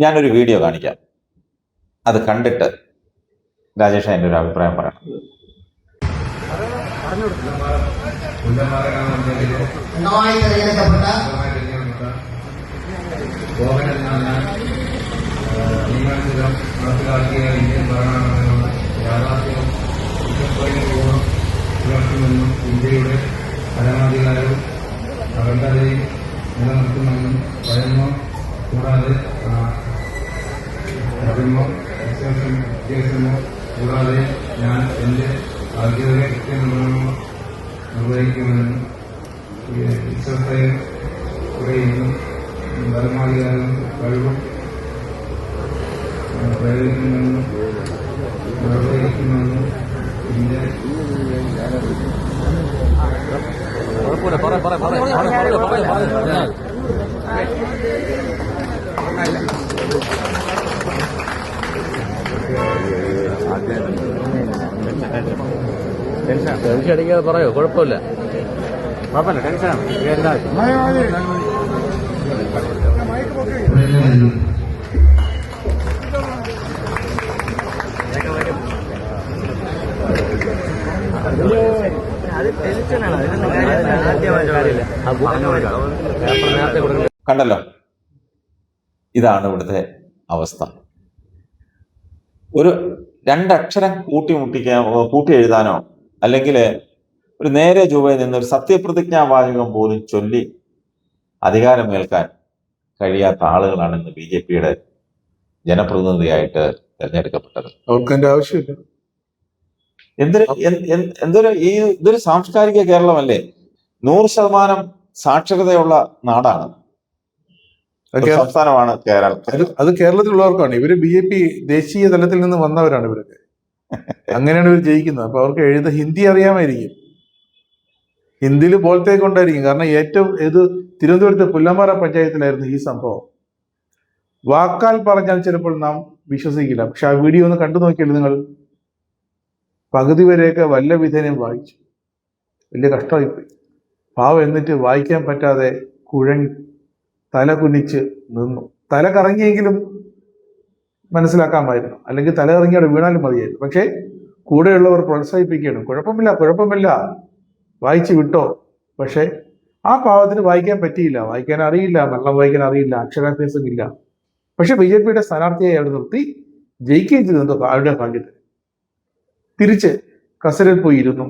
ഞാനൊരു വീഡിയോ കാണിക്കാം, അത് കണ്ടിട്ട് രാജേഷ് അതിൻ്റെ ഒരു അഭിപ്രായം പറയണം. നടപ്പിലാക്കിയ ഇന്ത്യൻ ഭരണഘടനയുടെ യാഥാർത്ഥ്യം പുലർത്തുമെന്നും ഇന്ത്യയുടെ പരമാധികാരവും അഖണ്ഡതയും നിലനിർത്തുമെന്നും പറയുന്നു. കൂടാതെ മതമോ വിദ്യാഭ്യാസമോ കൂടാതെ ഞാൻ എൻ്റെ ഔദ്യോഗിക കൃത്യനിർവഹണമോ നിർവഹിക്കുമെന്നും വിശ്വസ്തയും കുറയുന്നു പരമാധികാരവും കഴിവും പ്രയോഗിക്കുമെന്നും നിർവഹിക്കുമെന്നും ഇന്ത്യ ടെൻഷൻ അടിക്കാതെ പറയോ, കുഴപ്പമില്ല. ടെൻഷനാണ്. കണ്ടല്ലോ, ഇതാണ് ഇവിടുത്തെ അവസ്ഥ. ഒരു രണ്ടക്ഷരം കൂട്ടി എഴുതാനോ അല്ലെങ്കിൽ ഒരു നേരെ ചൊവ്വയിൽ നിന്ന് ഒരു സത്യപ്രതിജ്ഞാവാചകം പോലും ചൊല്ലി അധികാരമേൽക്കാൻ കഴിയാത്ത ആളുകളാണ് ഇന്ന് BJPയുടെ ജനപ്രതിനിധിയായിട്ട് തെരഞ്ഞെടുക്കപ്പെട്ടത്. അവർക്ക് അതിന്റെ ആവശ്യമില്ല. ഇതൊരു സാംസ്കാരിക കേരളമല്ലേ? 100% സാക്ഷരതയുള്ള നാടാണ്, സംസ്ഥാനമാണ് കേരളം. അത് കേരളത്തിലുള്ളവർക്കാണ്. ഇവര് BJP ദേശീയ തലത്തിൽ നിന്ന് വന്നവരാണ് ഇവരൊക്കെ. അങ്ങനെയാണ് ഇവർ ജയിക്കുന്നത്. അപ്പൊ അവർക്ക് ഹിന്ദി അറിയാമായിരിക്കും, ഹിന്ദിയിൽ പോലത്തെ കൊണ്ടായിരിക്കും. കാരണം ഇത് തിരുവനന്തപുരത്തെ പുല്ലമ്പാറ പഞ്ചായത്തിലായിരുന്നു ഈ സംഭവം. വാക്കാൽ പറഞ്ഞാൽ ചിലപ്പോൾ നാം വിശ്വസിക്കില്ല, പക്ഷെ ആ വീഡിയോ ഒന്ന് കണ്ടു നോക്കിയാൽ നിങ്ങൾ പകുതി വരെയൊക്കെ വല്ല വിധേനയും വായിച്ചു. വലിയ കഷ്ടമായിപ്പോയി പാവം. എന്നിട്ട് വായിക്കാൻ പറ്റാതെ കുഴങ്ങി തല കുനിച്ച് നിന്നു. തല കറങ്ങിയെങ്കിലും മനസ്സിലാക്കാമായിരുന്നു, അല്ലെങ്കിൽ തല കറങ്ങി അവിടെ വീണാലും മതിയായിരുന്നു. പക്ഷേ കൂടെയുള്ളവർ പ്രോത്സാഹിപ്പിക്കണം, കുഴപ്പമില്ല വായിച്ചു വിട്ടോ. പക്ഷെ ആ പാവത്തിന് വായിക്കാൻ പറ്റിയില്ല, വായിക്കാൻ അറിയില്ല, മലയാളം വായിക്കാൻ അറിയില്ല, അക്ഷരാഭ്യാസം ഇല്ല. പക്ഷെ BJPയുടെ സ്ഥാനാർത്ഥിയായി അവിടെ നിർത്തി ജയിക്കുകയും ചെയ്തു. അവരുടെ ഭാഗ്യത്തിന് തിരിച്ച് കസേരയിൽ പോയി ഇരുന്നു.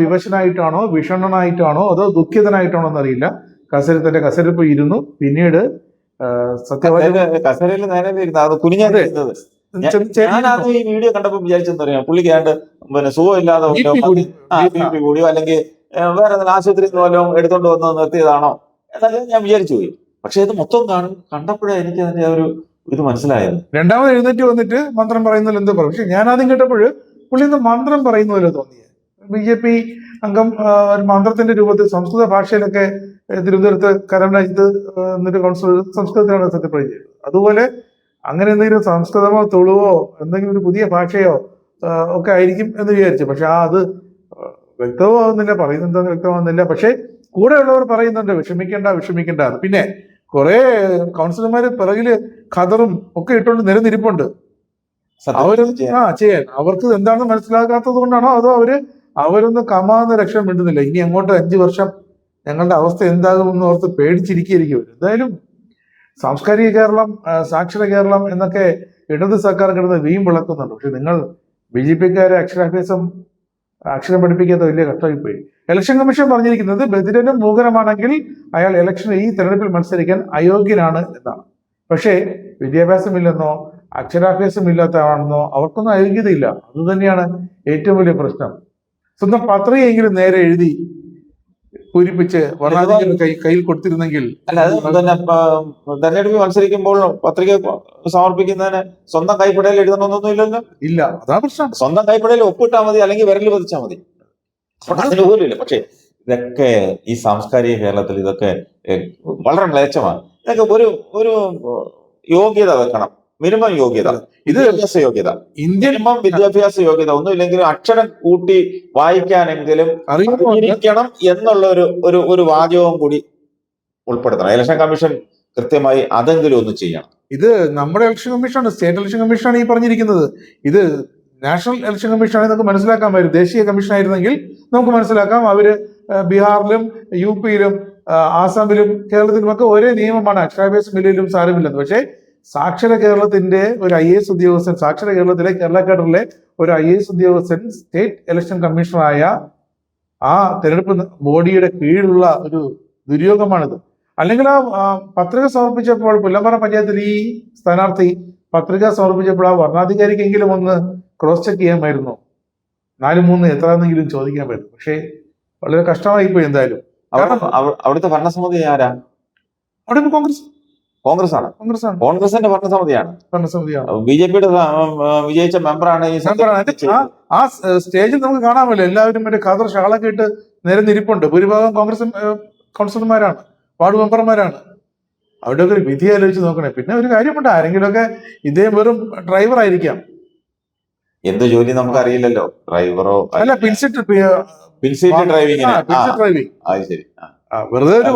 വിവശനായിട്ടാണോ വിഷണ്ണനായിട്ടാണോ അതോ ദുഃഖിതനായിട്ടാണോ എന്നറിയില്ല, തന്റെ കസേരയിൽ പോയി ഇരുന്നു. പിന്നീട് കസേരയിൽ നേരെ ഈ വീഡിയോ കണ്ടപ്പോ വിചാരിച്ചെന്നറിയാം, പുള്ളിക്കാണ്ട് സുഖമില്ലാതെ കൂടിയോ അല്ലെങ്കിൽ വേറെ ആശുപത്രിയിൽ നിന്ന് വല്ലതും എടുത്തോണ്ട് വന്ന് നിർത്തിയതാണോ എന്നൊക്കെ ഞാൻ വിചാരിച്ചു പോയി. പക്ഷെ ഇത് മൊത്തം കണ്ടപ്പോഴേ എനിക്ക് അതിന്റെ ഒരു ഇത് മനസ്സിലായത്. രണ്ടാമത് എഴുന്നേറ്റ് വന്നിട്ട് മന്ത്രം പറയുന്നതിൽ എന്തോ പറയും. പക്ഷെ ഞാൻ ആദ്യം കേട്ടപ്പോൾ പുള്ളി ഇന്ന് മന്ത്രം പറയുന്ന പോലെ തോന്നിയത്. BJP അംഗം ഒരു മന്ത്രത്തിന്റെ രൂപത്തിൽ സംസ്കൃത ഭാഷയിലൊക്കെ തിരുവനന്തപുരത്ത് കരമനജിത്ത് എന്നിട്ട് കൗൺസിലർ സംസ്കൃതത്തിലാണ് സത്യപ്രതിജ്ഞ ചെയ്തത്. അതുപോലെ അങ്ങനെ എന്തെങ്കിലും സംസ്കൃതമോ തുളുവോ എന്തെങ്കിലും ഒരു പുതിയ ഭാഷയോ ഒക്കെ ആയിരിക്കും എന്ന് വിചാരിച്ചു. പക്ഷെ അത് വ്യക്തമാവുന്നില്ല, പറയുന്നത് വ്യക്തമാവുന്നില്ല. പക്ഷെ കൂടെയുള്ളവർ പറയുന്നുണ്ട് വിഷമിക്കേണ്ട. പിന്നെ കുറെ കൗൺസിലർമാര് പിറകില് ഖദറും ഒക്കെ ഇട്ടുകൊണ്ട് നിരന്നിരിപ്പുണ്ട്. ചെയ്യാൻ അവർക്ക് എന്താണെന്ന് മനസ്സിലാക്കാത്തത് കൊണ്ടാണോ അതോ അവരൊന്ന് കമാന്ന് രക്ഷ മിണ്ടുന്നില്ല. ഇനി അങ്ങോട്ട് 5 വർഷം ഞങ്ങളുടെ അവസ്ഥ എന്താകുമെന്ന് ഓർത്ത് പേടിച്ചിരിക്കും. എന്തായാലും സാംസ്കാരിക കേരളം, സാക്ഷര കേരളം എന്നൊക്കെ ഇടത് സർക്കാർ കിടന്ന് വീം വിളക്കുന്നുണ്ട്. പക്ഷെ നിങ്ങൾ BJPക്കാരെ അക്ഷരം പഠിപ്പിക്കാത്ത വലിയ കഷ്ടമായിപ്പോയി. ഇലക്ഷൻ കമ്മീഷൻ പറഞ്ഞിരിക്കുന്നത് ബധിരനും മൂകനുമാണെങ്കിൽ അയാൾ ഈ തെരഞ്ഞെടുപ്പിൽ മത്സരിക്കാൻ അയോഗ്യനാണ് എന്നാണ്. പക്ഷേ വിദ്യാഭ്യാസമില്ലെന്നോ അക്ഷരാഭ്യാസമില്ലാത്തതാണെന്നോ അവർക്കൊന്നും അയോഗ്യതയില്ല. അത് തന്നെയാണ് ഏറ്റവും വലിയ പ്രശ്നം. സ്വന്തം പത്രികയെങ്കിലും നേരെ എഴുതി പൂരിപ്പിച്ച് കയ്യിൽ കൊടുത്തിരുന്നെങ്കിൽ. അല്ല, അത് തെരഞ്ഞെടുപ്പിൽ മത്സരിക്കുമ്പോൾ പത്രിക സമർപ്പിക്കുന്നതിന് സ്വന്തം കൈപ്പടയിൽ എഴുതണമെന്നൊന്നും ഇല്ലല്ലോ. ഇല്ല, അതാ പ്രശ്നം. സ്വന്തം കൈപ്പടയിൽ ഒപ്പിട്ടാൽ മതി, അല്ലെങ്കിൽ വിരൽ പതിച്ചാൽ മതി. അതിന് പോലും ഇല്ല. പക്ഷെ ഇതൊക്കെ ഈ സാംസ്കാരിക കേരളത്തിൽ ഇതൊക്കെ വളരെ മ്ലേച്ഛമാണ്. ഇതൊക്കെ ഒരു യോഗ്യത വെക്കണം, മിനിമം യോഗ്യത, വിദ്യാഭ്യാസ യോഗ്യത, മിനിമം വിദ്യാഭ്യാസ യോഗ്യത. ഒന്നുമില്ലെങ്കിലും അക്ഷരം കൂട്ടി വായിക്കാനെങ്കിലും അറിഞ്ഞിരിക്കണം എന്നുള്ള ഒരു വാചകവും കൂടി ഉൾപ്പെടുത്തണം. ഇലക്ഷൻ കമ്മീഷൻ കൃത്യമായി അതെങ്കിലും ഒന്ന് ചെയ്യണം. ഇത് നമ്മുടെ ഇലക്ഷൻ കമ്മീഷനാണ്, സ്റ്റേറ്റ് ഇലക്ഷൻ കമ്മീഷനാണ് ഈ പറഞ്ഞിരിക്കുന്നത്. ഇത് നാഷണൽ ഇലക്ഷൻ കമ്മീഷനാണെങ്കിൽ നമുക്ക് മനസ്സിലാക്കാൻ പറ്റും. ദേശീയ കമ്മീഷൻ ആയിരുന്നെങ്കിൽ നമുക്ക് മനസ്സിലാക്കാം. അവര് ബീഹാറിലും യുപിയിലും ആസാമിലും കേരളത്തിലുമൊക്കെ ഒരേ നിയമമാണ്, അക്ഷരാഭ്യാസം വലിയ സാരമില്ലെന്ന്. പക്ഷേ സാക്ഷര കേരളത്തിന്റെ ഒരു IAS ഉദ്യോഗസ്ഥൻ, സാക്ഷര കേരളത്തിലെ കേരള കേഡറിലെ ഒരു IAS ഉദ്യോഗസ്ഥൻ സ്റ്റേറ്റ് ഇലക്ഷൻ കമ്മീഷണറായ ആ തെരഞ്ഞെടുപ്പ് ബോഡിയുടെ കീഴിലുള്ള ഒരു ദുര്യോഗമാണിത്. അല്ലെങ്കിൽ ആ പത്രിക സമർപ്പിച്ചപ്പോൾ പുല്ലമ്പാറ പഞ്ചായത്തിൽ ഈ സ്ഥാനാർത്ഥി പത്രിക സമർപ്പിച്ചപ്പോൾ ആ വർണ്ണാധികാരിക്കെങ്കിലും ഒന്ന് ക്രോസ് ചെക്ക് ചെയ്യാമായിരുന്നു, 4-3 എത്രയെന്നെങ്കിലും ചോദിക്കാമായിരുന്നു. പക്ഷേ വളരെ കഷ്ടമായിപ്പോയി. എന്തായാലും അവിടുത്തെ ഭരണസമിതി ആരാ? അവിടെ ഇപ്പോൾ കോൺഗ്രസ് ആണ്. കോൺഗ്രസിന്റെ ഭരണസമിതിയാണ്. BJPയുടെ വിജയിച്ച മെമ്പറാണ് ഈ ആ സ്റ്റേജിൽ നമുക്ക് കാണാമല്ലോ, എല്ലാവരും മറ്റേ ഖാദർ ഷാളൊക്കെ ഇട്ട് നിരന്നിരിപ്പുണ്ട്. ഭൂരിഭാഗം കോൺഗ്രസ് കൗൺസിലർമാരാണ്, വാർഡ് മെമ്പർമാരാണ്. അവിടെ ഒരു വിധി ആലോചിച്ച് നോക്കണേ. പിന്നെ ഒരു കാര്യമുണ്ട്, ആരെങ്കിലുമൊക്കെ ഇദ്ദേഹം വെറും ഡ്രൈവർ ആയിരിക്കാം. എന്ത് ജോലി നമുക്ക് അറിയില്ലല്ലോ, ഡ്രൈവറോ അല്ല, പിൻസീറ്റ് ഡ്രൈവിംഗ്. അത് ശരി, വെറുതെ ഒരു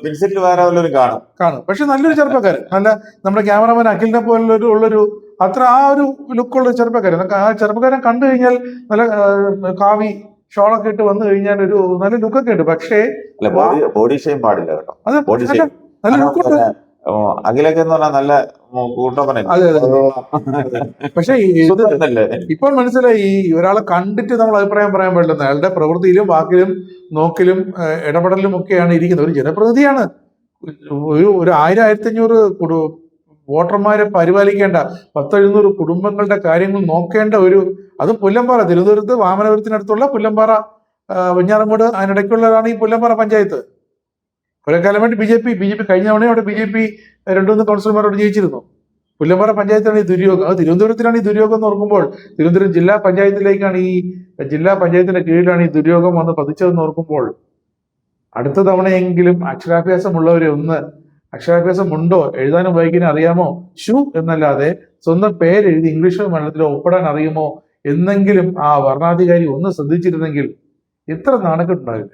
പിൻസീറ്റിൽ വേറെ വല്ലവരും കാണും. പക്ഷെ നല്ലൊരു ചെറുപ്പക്കാരൻ, നല്ല നമ്മുടെ ക്യാമറമാൻ അഖിലിനെ പോലുള്ളൊരു ഉള്ളൊരു അത്ര ആ ഒരു ലുക്കുള്ള ചെറുപ്പക്കാരൻ. ആ ചെറുപ്പക്കാരൻ കണ്ടു കഴിഞ്ഞാൽ നല്ല കാവി ഷോളൊക്കെ ഇട്ട് വന്നു കഴിഞ്ഞാൽ ഒരു നല്ല ലുക്കൊക്കെ ഉണ്ട്. പക്ഷേ ബോഡി ഷെയിം പാടില്ല കേട്ടോ. നല്ല ലുക്കുണ്ട്. അഖിലൊക്കെ എന്ന് പറഞ്ഞാൽ നല്ല കൂട്ടപ്പനെ. പക്ഷെ ഇപ്പോൾ മനസ്സിലായി, ഈ ഒരാളെ കണ്ടിട്ട് നമ്മൾ അഭിപ്രായം പറയാൻ പാടില്ലെന്ന്. അയാളുടെ പ്രവൃത്തിയിലും വാക്കിലും നോക്കിലും ഇടപെടലിലും ഒക്കെയാണ് ഇരിക്കുന്നത്. ഒരു ജനപ്രതിനിധിയാണ്. ഒരു 1000-1500 വോട്ടർമാരെ പരിപാലിക്കേണ്ട, 1000-700 കുടുംബങ്ങളുടെ കാര്യങ്ങൾ നോക്കേണ്ട അതും പുല്ലമ്പാറ, തിരുവനന്തപുരത്ത് വാമനപുരത്തിനടുത്തുള്ള പുല്ലമ്പാറ, വെഞ്ഞാറമൂട്, അതിനിടയ്ക്കുള്ളതാണ് ഈ പുല്ലമ്പാറ പഞ്ചായത്ത്. കുറെ കാലമായിട്ട് BJP കഴിഞ്ഞ തവണ അവിടെ BJP 2-3 കൗൺസിലർമാരോട് ജയിച്ചിരുന്നു. പുല്ലമ്പാറ പഞ്ചായത്താണ് ഈ ദുര്യോഗം. അത് തിരുവനന്തപുരത്തിലാണ് ഈ ദുര്യോഗം എന്ന് ഓർക്കുമ്പോൾ, തിരുവനന്തപുരം ജില്ലാ പഞ്ചായത്തിലേക്കാണ് ജില്ലാ പഞ്ചായത്തിന്റെ കീഴിലാണ് ഈ ദുര്യോഗം വന്ന് പതിച്ചതെന്ന് ഓർക്കുമ്പോൾ, അടുത്ത തവണയെങ്കിലും അക്ഷരാഭ്യാസം ഉണ്ടോ, എഴുതാനും വായിക്കാനും അറിയാമോ, എന്നല്ലാതെ സ്വന്തം പേരെഴുതി ഇംഗ്ലീഷോ മലയാളത്തിലോ ഒപ്പിടാൻ അറിയുമോ എന്നെങ്കിലും ആ വർണ്ണാധികാരി ഒന്ന് ശ്രദ്ധിച്ചിരുന്നെങ്കിൽ ഇത്ര നാണക്കെട്ടുണ്ടാവില്ല.